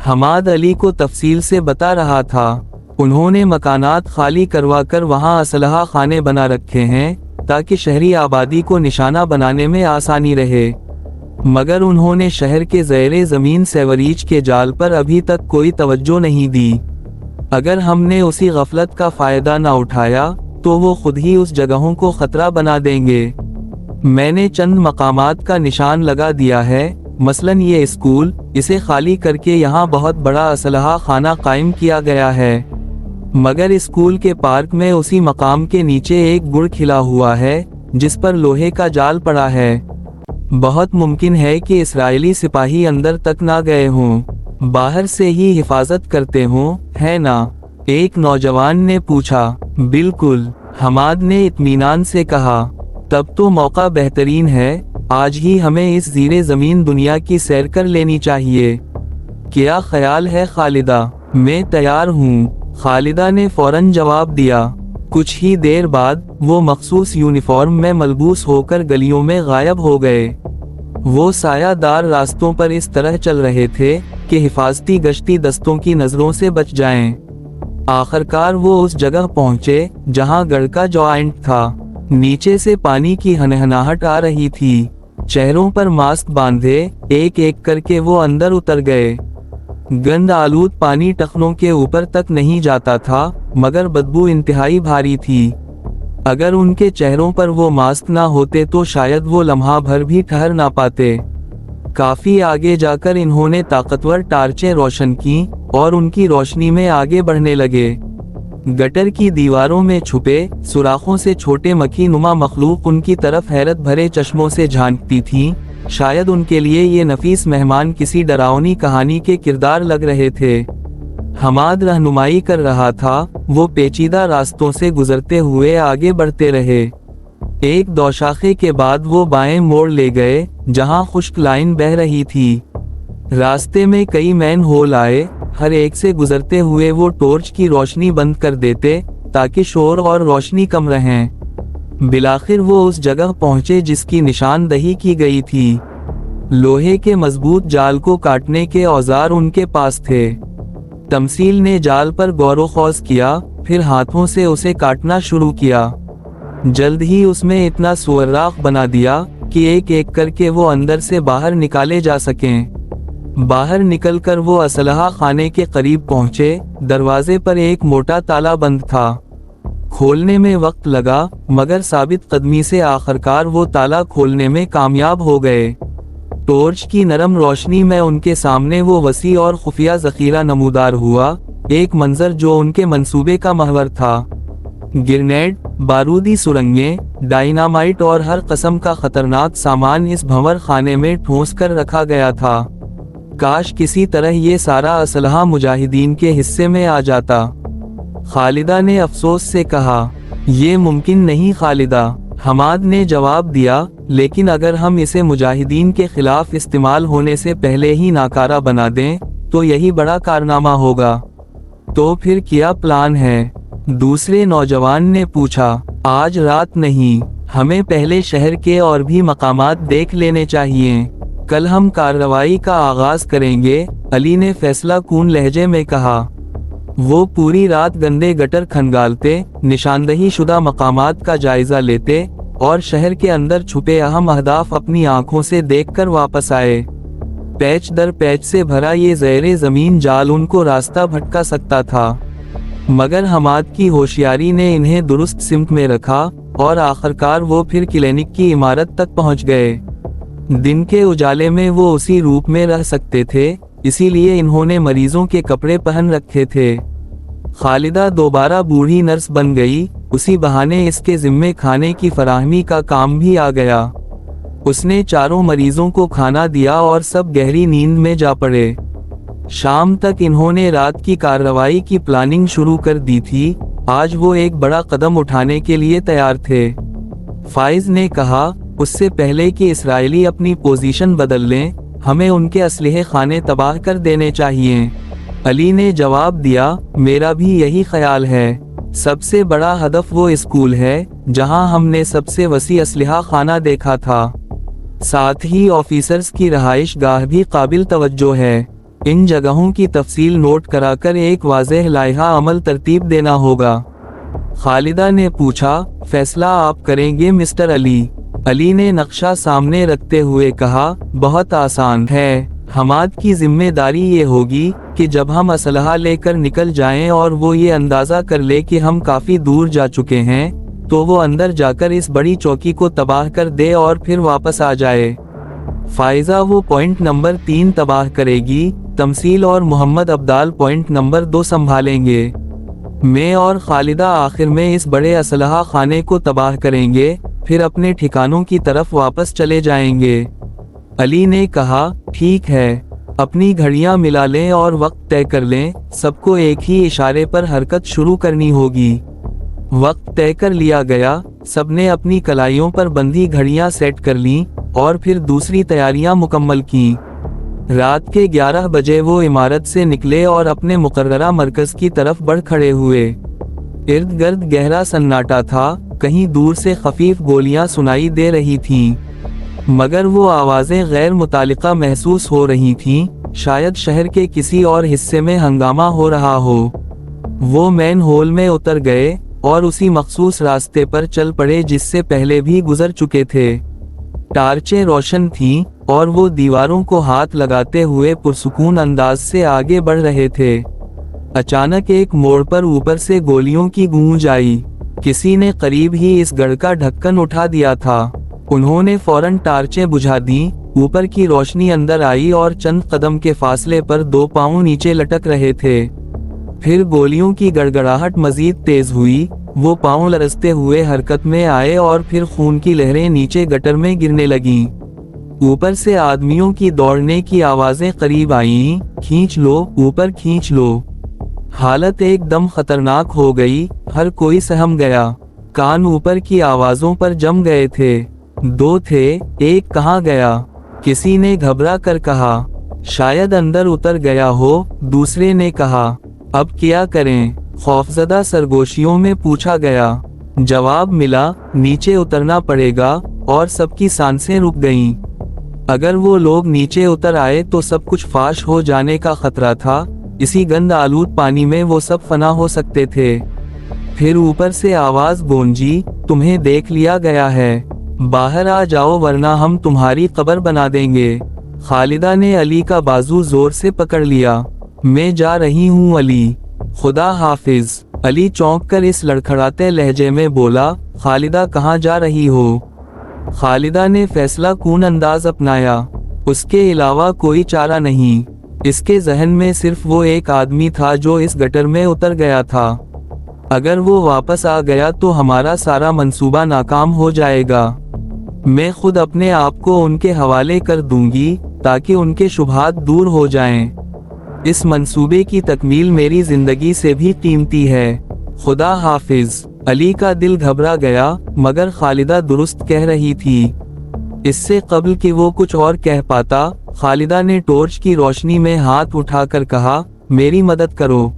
حماد علی کو تفصیل سے بتا رہا تھا۔ انہوں نے مکانات خالی کروا کر وہاں اسلحہ خانے بنا رکھے ہیں تاکہ شہری آبادی کو نشانہ بنانے میں آسانی رہے، مگر انہوں نے شہر کے زیر زمین سیوریج کے جال پر ابھی تک کوئی توجہ نہیں دی۔ اگر ہم نے اسی غفلت کا فائدہ نہ اٹھایا تو وہ خود ہی اس جگہوں کو خطرہ بنا دیں گے۔ میں نے چند مقامات کا نشان لگا دیا ہے، مثلاً یہ اسکول، اسے خالی کر کے یہاں بہت بڑا اسلحہ خانہ قائم کیا گیا ہے، مگر اسکول کے پارک میں اسی مقام کے نیچے ایک گڑ کھلا ہوا ہے جس پر لوہے کا جال پڑا ہے۔ بہت ممکن ہے کہ اسرائیلی سپاہی اندر تک نہ گئے ہوں، باہر سے ہی حفاظت کرتے ہوں، ہے نا؟ ایک نوجوان نے پوچھا۔ بالکل، حماد نے اطمینان سے کہا۔ تب تو موقع بہترین ہے، آج ہی ہمیں اس زیر زمین دنیا کی سیر کر لینی چاہیے۔ کیا خیال ہے خالدہ؟ میں تیار ہوں، خالدہ نے فوراً جواب دیا۔ کچھ ہی دیر بعد وہ مخصوص یونیفارم میں ملبوس ہو کر گلیوں میں غائب ہو گئے۔ وہ سایہ دار راستوں پر اس طرح چل رہے تھے کہ حفاظتی گشتی دستوں کی نظروں سے بچ جائیں۔ آخرکار وہ اس جگہ پہنچے جہاں گڑھ کا جوائنٹ تھا۔ نیچے سے پانی کی ہنہناہٹ آ رہی تھی۔ چہروں پر ماسک باندھے ایک ایک کر کے وہ اندر اتر گئے۔ گند آلود پانی ٹخنوں کے اوپر تک نہیں جاتا تھا، مگر بدبو انتہائی بھاری تھی۔ اگر ان کے چہروں پر وہ ماسک نہ ہوتے تو شاید وہ لمحہ بھر بھی ٹھہر نہ پاتے۔ کافی آگے جا کر انہوں نے طاقتور ٹارچیں روشن کیں اور ان کی روشنی میں آگے بڑھنے لگے۔ گٹر کی دیواروں میں چھپے سوراخوں سے چھوٹے مکھی نما مخلوق ان کی طرف حیرت بھرے چشموں سے جھانکتی تھیں، شاید ان کے لیے یہ نفیس مہمان کسی ڈراؤنی کہانی کے کردار لگ رہے تھے۔ حماد رہنمائی کر رہا تھا، وہ پیچیدہ راستوں سے گزرتے ہوئے آگے بڑھتے رہے۔ ایک دوشاخے کے بعد وہ بائیں موڑ لے گئے جہاں خشک لائن بہہ رہی تھی۔ راستے میں کئی مین ہول آئے، ہر ایک سے گزرتے ہوئے وہ ٹورچ کی روشنی بند کر دیتے تاکہ شور اور روشنی کم رہیں۔ بالآخر وہ اس جگہ پہنچے جس کی نشاندہی کی گئی تھی۔ لوہے کے مضبوط جال کو کاٹنے کے اوزار ان کے پاس تھے۔ تمثیل نے جال پر غور و خوض کیا، پھر ہاتھوں سے اسے کاٹنا شروع کیا۔ جلد ہی اس میں اتنا سوراخ بنا دیا کہ ایک ایک کر کے وہ اندر سے باہر نکالے جا سکیں۔ باہر نکل کر وہ اسلحہ خانے کے قریب پہنچے۔ دروازے پر ایک موٹا تالا بند تھا۔ کھولنے میں وقت لگا، مگر ثابت قدمی سے آخرکار وہ تالا کھولنے میں کامیاب ہو گئے۔ ٹورچ کی نرم روشنی میں ان کے سامنے وہ وسیع اور خفیہ ذخیرہ نمودار ہوا، ایک منظر جو ان کے منصوبے کا محور تھا۔ گرنیڈ، بارودی سرنگیں، ڈائنامائٹ اور ہر قسم کا خطرناک سامان اس بھنور خانے میں ٹھونس کر رکھا گیا تھا۔ کاش کسی طرح یہ سارا اسلحہ مجاہدین کے حصے میں آ جاتا، خالدہ نے افسوس سے کہا۔ یہ ممکن نہیں خالدہ، حماد نے جواب دیا، لیکن اگر ہم اسے مجاہدین کے خلاف استعمال ہونے سے پہلے ہی ناکارہ بنا دیں تو یہی بڑا کارنامہ ہوگا۔ تو پھر کیا پلان ہے؟ دوسرے نوجوان نے پوچھا۔ آج رات نہیں، ہمیں پہلے شہر کے اور بھی مقامات دیکھ لینے چاہیے، کل ہم کارروائی کا آغاز کریں گے، علی نے فیصلہ کن لہجے میں کہا۔ وہ پوری رات گندے گٹر کھنگالتے، نشاندہی شدہ مقامات کا جائزہ لیتے اور شہر کے اندر چھپے اہم اہداف اپنی آنکھوں سے دیکھ کر واپس آئے۔ پیچ در پیچ سے بھرا یہ زیر زمین جال ان کو راستہ بھٹکا سکتا تھا، مگر حماد کی ہوشیاری نے انہیں درست سمت میں رکھا اور آخرکار وہ پھر کلینک کی عمارت تک پہنچ گئے۔ دن کے اجالے میں وہ اسی روپ میں رہ سکتے تھے، اسی لیے انہوں نے مریضوں کے کپڑے پہن رکھے تھے۔ خالدہ دوبارہ بوڑھی نرس بن گئی، اسی بہانے اس کے ذمے کھانے کی فراہمی کا کام بھی آ گیا۔ اس نے چاروں مریضوں کو کھانا دیا اور سب گہری نیند میں جا پڑے۔ شام تک انہوں نے رات کی کارروائی کی پلاننگ شروع کر دی تھی، آج وہ ایک بڑا قدم اٹھانے کے لیے تیار تھے۔ فائز نے کہا، اس سے پہلے کہ اسرائیلی اپنی پوزیشن بدل لیں، ہمیں ان کے اسلحے خانے تباہ کر دینے چاہیے۔ علی نے جواب دیا، میرا بھی یہی خیال ہے۔ سب سے بڑا ہدف وہ اسکول ہے جہاں ہم نے سب سے وسیع اسلحہ خانہ دیکھا تھا، ساتھ ہی آفیسرز کی رہائش گاہ بھی قابل توجہ ہے۔ इन जगहों की तफसील नोट कराकर एक वाज़ेह लाइहा अमल तरतीब देना होगा। खालिदा ने पूछा, फैसला आप करेंगे मिस्टर अली? अली ने नक्शा सामने रखते हुए कहा, बहुत आसान है। हमाद की जिम्मेदारी ये होगी कि जब हम असलहा लेकर निकल जाएं और वो ये अंदाज़ा कर ले कि हम काफ़ी दूर जा चुके हैं, तो वो अंदर जाकर इस बड़ी चौकी को तबाह कर दे और फिर वापस आ जाए। फाइजा वो पॉइंट नंबर 3 तबाह करेगी, तमसील और मोहम्मद अब्दाल पॉइंट नंबर 2 संभालेंगे। मैं और खालिदा आखिर में इस बड़े असलहा खाने को तबाह करेंगे, फिर अपने ठिकानों की तरफ वापस चले जाएंगे। अली ने कहा, ठीक है, अपनी घड़ियां मिला लें और वक्त तय कर लें, सबको एक ही इशारे पर हरकत शुरू करनी होगी। वक्त तय कर लिया गया, सबने अपनी कलाइयों पर बंधी घड़ियां सेट कर लीं और फिर दूसरी तैयारियां मुकम्मल कीं। रात के 11 बजे वो इमारत से निकले और अपने मुकर्ररा मरकज की तरफ बढ़ खड़े हुए। इर्द गिर्द गहरा सन्नाटा था, कहीं दूर से खफीफ गोलियां सुनाई दे रही थीं, मगर वो आवाज़ें गैर मुतालिका महसूस हो रही थीं, शायद शहर के किसी और हिस्से में हंगामा हो रहा हो। वो मैन होल में उतर गए और उसी मखसूस रास्ते पर चल पड़े जिससे पहले भी गुजर चुके थे। टार्चें रोशन थीं और वो दीवारों को हाथ लगाते हुए पुरसुकून अंदाज से आगे बढ़ रहे थे। अचानक एक मोड़ पर ऊपर से गोलियों की गूंज आई। किसी ने करीब ही इस गढ़ का ढक्कन उठा दिया था। उन्होंने फौरन टार्चें बुझा दी। ऊपर की रोशनी अंदर आई और चंद कदम के फासले पर 2 पांव नीचे लटक रहे थे। फिर गोलियों की गड़गड़ाहट मजीद तेज हुई। वो पांव लरसते हुए हरकत में आए और फिर खून की लहरें नीचे गटर में गिरने लगीं। ऊपर से आदमियों की दौड़ने की आवाजें करीब आईं, खींच लो, ऊपर खींच लो। हालत एकदम खतरनाक हो गई। हर कोई सहम गया। कान ऊपर की आवाजों पर जम गए थे। 2 थे, एक कहाँ गया? किसी ने घबरा कर कहा। शायद अंदर उतर गया हो, दूसरे ने कहा। अब क्या करें? खौफजदा सरगोशियों में पूछा गया। जवाब मिला, नीचे उतरना पड़ेगा, और सबकी सांसें रुक गईं। अगर वो लोग नीचे उतर आए तो सब कुछ फाश हो जाने का खतरा था। इसी गंद आलूद पानी में वो सब फना हो सकते थे। फिर ऊपर से आवाज गूंजी, तुम्हें देख लिया गया है, बाहर आ जाओ वरना हम तुम्हारी कब्र बना देंगे। खालिदा ने अली का बाजू जोर से पकड़ लिया। मैं जा रही हूँ अली, खुदा हाफिज। अली चौंक कर इस लड़खड़ाते लहजे में बोला, खालिदा कहाँ जा रही हो? खालिदा ने फैसला कून अंदाज अपनाया। उसके अलावा कोई चारा नहीं। इसके जहन में सिर्फ वो एक आदमी था जो इस गटर में उतर गया था। अगर वो वापस आ गया तो हमारा सारा मंसूबा नाकाम हो जाएगा। मैं खुद अपने आप को उनके हवाले कर दूंगी ताकि उनके शुबहात दूर हो जाएं। इस मंसूबे की तकमील मेरी जिंदगी से भी कीमती है। खुदा हाफिज। अली का दिल घबरा गया, मगर खालिदा दुरुस्त कह रही थी। इससे कबल कि वो कुछ और कह पाता, खालिदा ने टॉर्च की रोशनी में हाथ उठाकर कहा, मेरी मदद करो,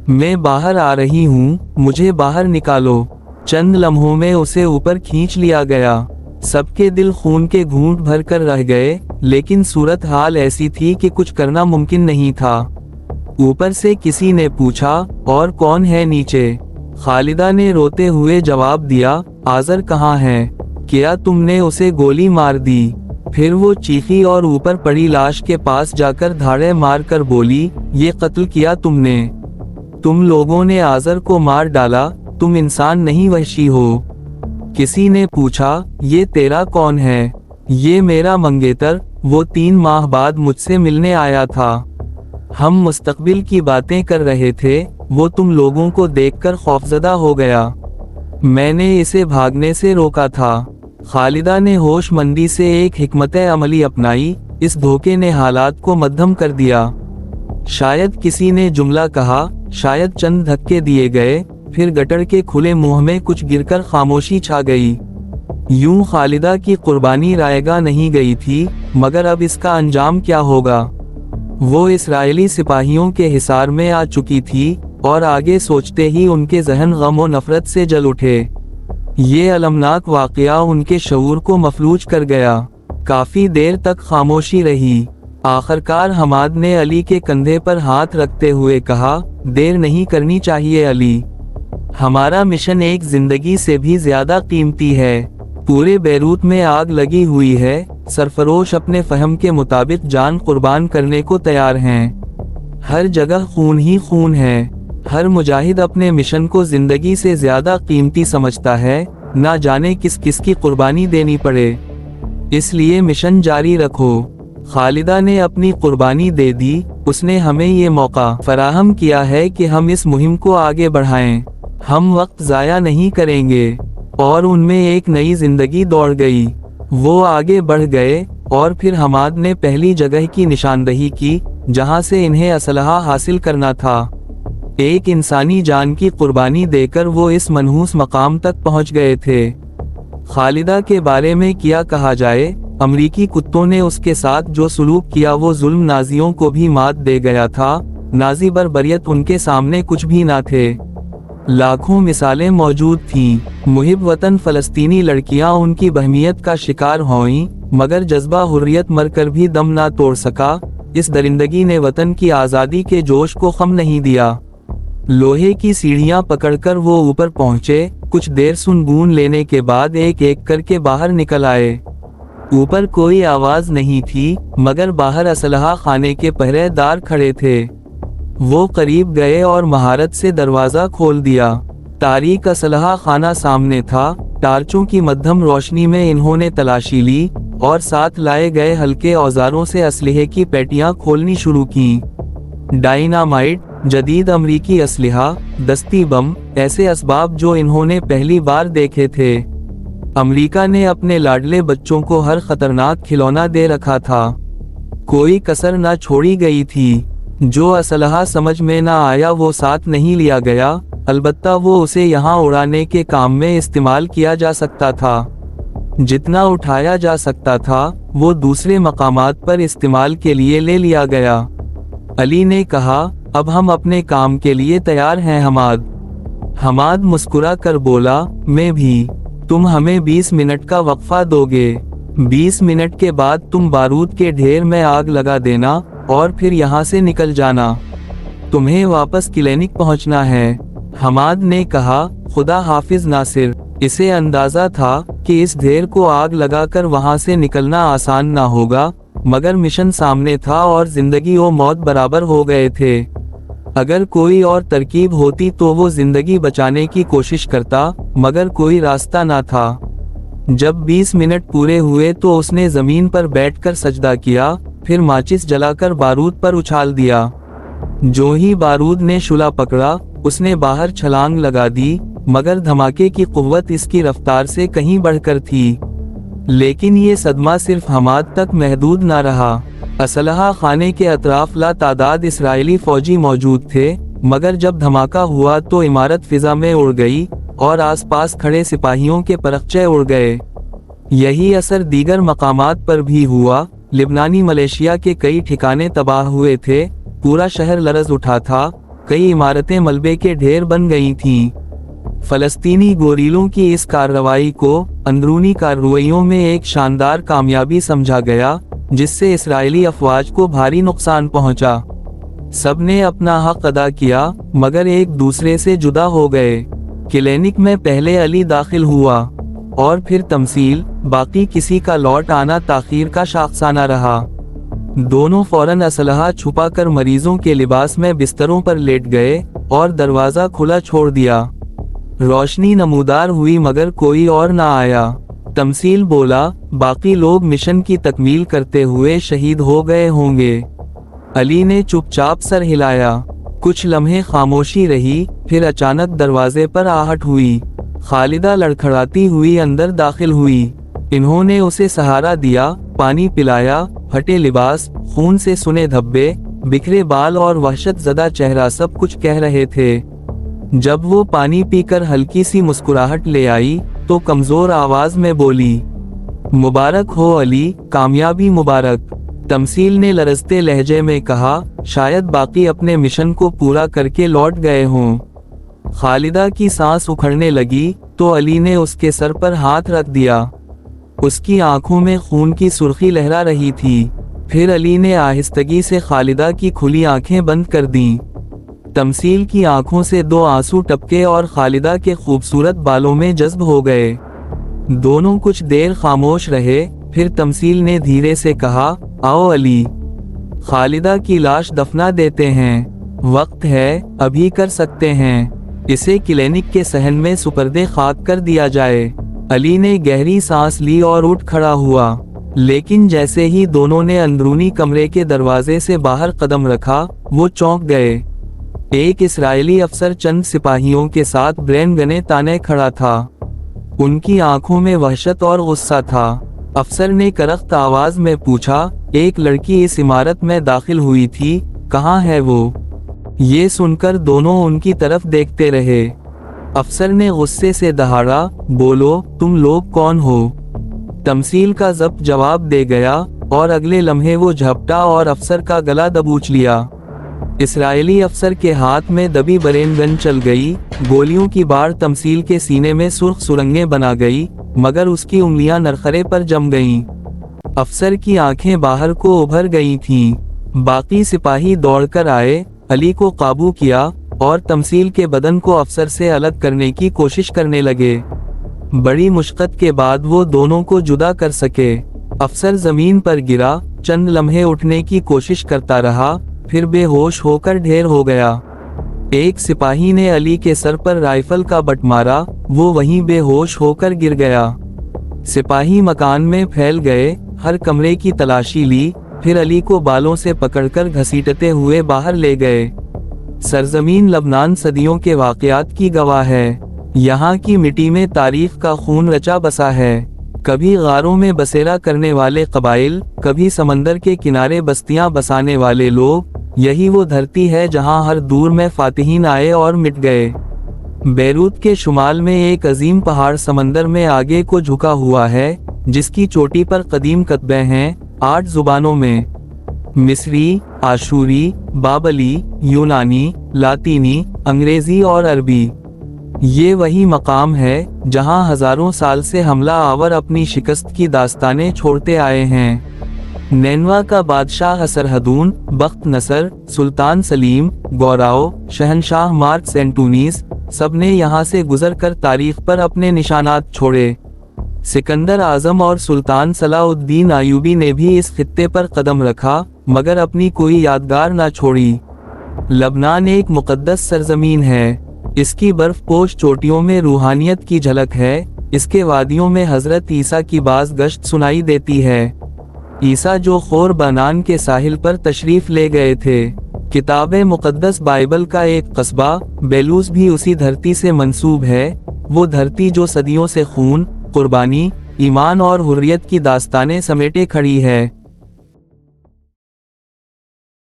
मैं बाहर आ रही हूँ, मुझे बाहर निकालो। चंद लम्हों में उसे ऊपर खींच लिया गया। सबके दिल खून के घूंट भर कर रह गए, लेकिन सूरत हाल ऐसी थी कि कुछ करना मुमकिन नहीं था। ऊपर से किसी ने पूछा, और कौन है नीचे? खालिदा ने रोते हुए जवाब दिया, आज़र कहाँ है? क्या तुमने उसे गोली मार दी? फिर वो चीखी और ऊपर पड़ी लाश के पास जाकर धाड़े मार कर बोली, ये कत्ल किया तुमने? तुम लोगों ने आज़र को मार डाला, तुम इंसान नहीं वहशी हो। किसी ने पूछा, ये तेरा कौन है? ये मेरा मंगेतर, वो 3 माह बाद मुझसे मिलने आया था। हम मुस्तकबिल की बातें कर रहे थे, वो तुम लोगों को देखकर खौफजदा हो गया। मैंने इसे भागने से रोका था। खालिदा ने होशमंदी से एक हिकमत अमली अपनाई। इस धोखे ने हालात को मध्यम कर दिया। शायद किसी ने जुमला कहा, शायद चंद धक्के दिए गए, फिर गटर के खुले मुंह में कुछ गिरकर खामोशी छा गई। यूं खालिदा की कुर्बानी रायगा नहीं गई थी, मगर अब इसका अंजाम क्या होगा? वो इस्राएली सिपाहियों के हिसार में आ चुकी थी, और आगे सोचते ही उनके जहन गम और नफरत से जल उठे। ये अलमनाक वाकया उनके शऊर को मफलूज कर गया। काफी देर तक खामोशी रही। आखिरकार हमाद ने अली के कंधे पर हाथ रखते हुए कहा, देर नहीं करनी चाहिए अली, हमारा मिशन एक जिंदगी से भी ज्यादा कीमती है। पूरे बैरूत में आग लगी हुई है, सरफरोश अपने फहम के मुताबिक जान कुर्बान करने को तैयार हैं। हर जगह खून ही खून है। हर मुजाहिद अपने मिशन को जिंदगी से ज्यादा कीमती समझता है, ना जाने किस किस की कुर्बानी देनी पड़े, इसलिए मिशन जारी रखो। खालिदा ने अपनी कुर्बानी दे दी, उसने हमें ये मौका फराहम किया है कि हम इस मुहिम को आगे बढ़ाएं। हम वक्त जाया नहीं करेंगे। और उनमें एक नई जिंदगी दौड़ गई। वो आगे बढ़ गए और फिर हमाद ने पहली जगह की निशानदही की जहां से इन्हें असलहा हासिल करना था। एक इंसानी जान की कुर्बानी देकर वो इस मनहूस मकाम तक पहुंच गए थे। खालिदा के बारे में क्या कहा जाए, अमरीकी कुत्तों ने उसके साथ जो सुलूक किया वो जुल्म नाजियों को भी मात दे गया था। नाजी बर्बरियत उनके सामने कुछ भी ना थे। लाखों मिसालें मौजूद थीं। मुहिब वतन फलस्तीनी लड़कियां उनकी बहमियत का शिकार हुईं, मगर जज्बा हुर्रियत मरकर भी दम ना तोड़ सका। इस दरिंदगी ने वतन की आज़ादी के जोश को खम नहीं दिया। लोहे की सीढ़ियां पकड़कर वो ऊपर पहुंचे। कुछ देर सुनगून लेने के बाद एक एक करके बाहर निकल आए। ऊपर कोई आवाज नहीं थी, मगर बाहर असलहा खाने के पहरेदार खड़े थे। वो करीब गए और महारत से दरवाजा खोल दिया। तारीक असलहा खाना सामने था। टार्चों की मध्यम रोशनी में इन्होंने तलाशी ली और साथ लाए गए हल्के औजारों से असलहे की पेटियां खोलनी शुरू की। डायनामाइट, जदीद अमरीकी असलहा, दस्ती बम, ऐसे असबाब जो इन्होंने पहली बार देखे थे। अमरीका ने अपने लाडले बच्चों को हर खतरनाक खिलौना दे रखा था। कोई कसर न छोड़ी गई थी। जो असलहा समझ में ना आया वो साथ नहीं लिया गया, अलबत्ता वो उसे यहाँ उड़ाने के काम में इस्तेमाल किया जा सकता था। जितना उठाया जा सकता था वो दूसरे मकामात पर इस्तेमाल के लिए ले लिया गया। अली ने कहा, अब हम अपने काम के लिए तैयार हैं हमाद। हमाद मुस्कुरा कर बोला, मैं भी। तुम हमें 20 मिनट का वक्फा दोगे। 20 मिनट के बाद तुम बारूद के ढेर में आग लगा देना और फिर यहाँ से निकल जाना। तुम्हें वापस क्लिनिक पहुँचना है। हमाद ने कहा, खुदा हाफिज नासिर। इसे अंदाजा था कि इस ढेर को आग लगाकर वहाँ से निकलना आसान ना होगा, मगर मिशन सामने था और जिंदगी और मौत बराबर हो गए थे। अगर कोई और तरकीब होती तो वो जिंदगी बचाने की कोशिश करता, मगर कोई रास्ता ना था। जब 20 मिनट पूरे हुए तो उसने जमीन पर बैठकर सजदा किया, फिर माचिस जलाकर बारूद पर उछाल दिया। जो ही बारूद ने शुला पकड़ा, उसने बाहर छलांग लगा दी, मगर धमाके की कुव्वत इसकी रफ्तार से कहीं बढ़कर थी। लेकिन ये सदमा सिर्फ हमाद तक महदूद ना रहा। असलहा खाने के अतराफ ला तादाद इसराइली फौजी मौजूद थे, मगर जब धमाका हुआ तो इमारत फिजा में उड़ गई और आसपास खड़े सिपाहियों के परखचे उड़ गए। यही असर दीगर मकामात पर भी हुआ। लिबनानी मलेशिया के कई ठिकाने तबाह हुए थे। पूरा शहर लरज उठा था। कई इमारतें मलबे के ढेर बन गई थीं। फलस्तीनी गोरीलों की इस कार्रवाई को अंदरूनी कार्रवाइयों में एक शानदार कामयाबी समझा गया, जिससे इसराइली अफवाज को भारी नुकसान पहुंचा। सबने अपना हक अदा किया, मगर एक दूसरे से जुदा हो गए। क्लिनिक में पहले अली दाखिल हुआ और फिर तमसील, बाकी किसी का लौट आना ताखीर का शाखसाना रहा। दोनों फौरन असलहा छुपाकर मरीजों के लिबास में बिस्तरों पर लेट गए और दरवाजा खुला छोड़ दिया। रोशनी नमूदार हुई मगर कोई और ना आया। तमसील बोला, बाकी लोग मिशन की तकमील करते हुए शहीद हो गए होंगे। अली ने चुपचाप सर हिलाया। कुछ लम्हे खामोशी रही, फिर अचानक दरवाजे पर आहट हुई। खालिदा लड़खड़ाती हुई अंदर दाखिल हुई। इन्होंने उसे सहारा दिया, पानी पिलाया। फटे लिबास, खून से सुने धब्बे, बिखरे बाल और वहशत ज़दा चेहरा सब कुछ कह रहे थे। जब वो पानी पीकर हल्की सी मुस्कुराहट ले आई तो कमजोर आवाज में बोली, मुबारक हो अली, कामयाबी मुबारक। तमसील ने लरजते लहजे में कहा, शायद बाकी अपने मिशन को पूरा करके लौट गए हों। खालिदा की सांस उखड़ने लगी तो अली ने उसके सर पर हाथ रख दिया। उसकी आंखों में खून की सुर्खी लहरा रही थी। फिर अली ने आहिस्तगी से खालिदा की खुली आंखें बंद कर दीं। तमसील की आंखों से 2 आंसू टपके और खालिदा के खूबसूरत बालों में जज्ब हो गए। दोनों कुछ देर खामोश रहे, फिर तमसील ने धीरे से कहा, आओ अली, खालिदा की लाश दफना देते हैं। वक्त है, अभी कर सकते हैं। इसे क्लिनिक के सहन में सुपर्दे खाक कर दिया जाए। अली ने गहरी सांस ली और उठ खड़ा हुआ, लेकिन जैसे ही दोनों ने अंदरूनी कमरे के दरवाजे से बाहर कदम रखा, वो चौंक गए। एक इस्राएली अफसर चंद सिपाहियों के साथ ब्रेन गने ताने खड़ा था। उनकी आंखों में वहशत और गुस्सा था। अफसर ने करख्त आवाज में पूछा, एक लड़की इस इमारत में दाखिल हुई थी, कहाँ है वो? ये सुनकर दोनों उनकी तरफ देखते रहे। अफसर ने गुस्से से दहाड़ा, बोलो, तुम लोग कौन हो? तमसील का जब्त जवाब दे गया और अगले लम्हे वो झपटा और अफसर का गला दबोच लिया। इस्राएली अफसर के हाथ में दबी बरेन गन चल गई। गोलियों की बाढ़ तमसील के सीने में सुर्ख सुरंगें बना गई, मगर उसकी उंगलियां नरखरे पर जम गईं। अफसर की आंखें बाहर को उभर गई थीं। बाकी सिपाही दौड़कर आए, अली को काबू किया और तमसील के बदन को अफसर से अलग करने की कोशिश करने लगे। बड़ी मुश्किल के बाद वो दोनों को जुदा कर सके। अफसर जमीन पर गिरा, चंद लम्हे उठने की कोशिश करता रहा, फिर बेहोश होकर ढेर हो गया। एक सिपाही ने अली के सर पर राइफल का बट मारा, वो वहीं बेहोश होकर गिर गया। सिपाही मकान में फैल गए, हर कमरे की तलाशी ली, फिर अली को बालों से पकड़कर घसीटते हुए बाहर ले गए। सरजमीन लबनान सदियों के वाकयात की गवाह है। यहाँ की मिट्टी में तारीख का खून रचा बसा है। कभी गारों में बसेरा करने वाले कबाइल, कभी समंदर के किनारे बस्तियां बसाने वाले लोग। यही वो धरती है जहां हर दूर में फातिहीन आए और मिट गए। बैरूत के शुमाल में एक अजीम पहाड़ समंदर में आगे को झुका हुआ है, जिसकी चोटी पर कदीम कतबे हैं 8 जुबानों में, मिस्री, आशूरी, बाबली, यूनानी, लातीनी, अंग्रेजी और अरबी। ये वही मकाम है जहां हजारों साल से हमला आवर अपनी शिकस्त की दास्तानें छोड़ते आए हैं। नैनवा का बादशाह असरहदून, बख्त नसर, सुल्तान सलीम, गौराओ, शहनशाह मार्क्स एंटोनीस, सबने यहाँ से गुजरकर तारीख पर अपने निशानात छोड़े। सिकंदर आजम और सुल्तान सलाउद्दीन अयूबी ने भी इस खित्ते पर कदम रखा, मगर अपनी कोई यादगार ना छोड़ी। लबनान एक मुकद्दस सरजमीन है। इसकी बर्फपोश चोटियों में रूहानियत की झलक है। इसके वादियों में हजरत ईसा की बाज गश्त सुनाई देती है। ईसा जो खोर बनान के साहिल पर तशरीफ ले गए थे। किताब मुकद्दस बाइबल का एक कस्बा बेलूस भी उसी धरती से मंसूब है। वो धरती जो सदियों से खून, कुर्बानी, ईमान और हुर्रियत की दास्तानें समेटे खड़ी है।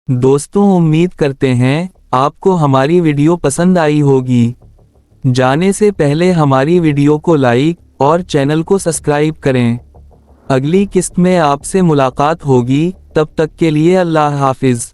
दोस्तों, उम्मीद करते हैं आपको हमारी वीडियो पसंद आई होगी। जाने से पहले हमारी वीडियो को लाइक और चैनल को सब्सक्राइब करें। अगली किस्त में आपसे मुलाकात होगी, तब तक के लिए अल्लाह हाफिज।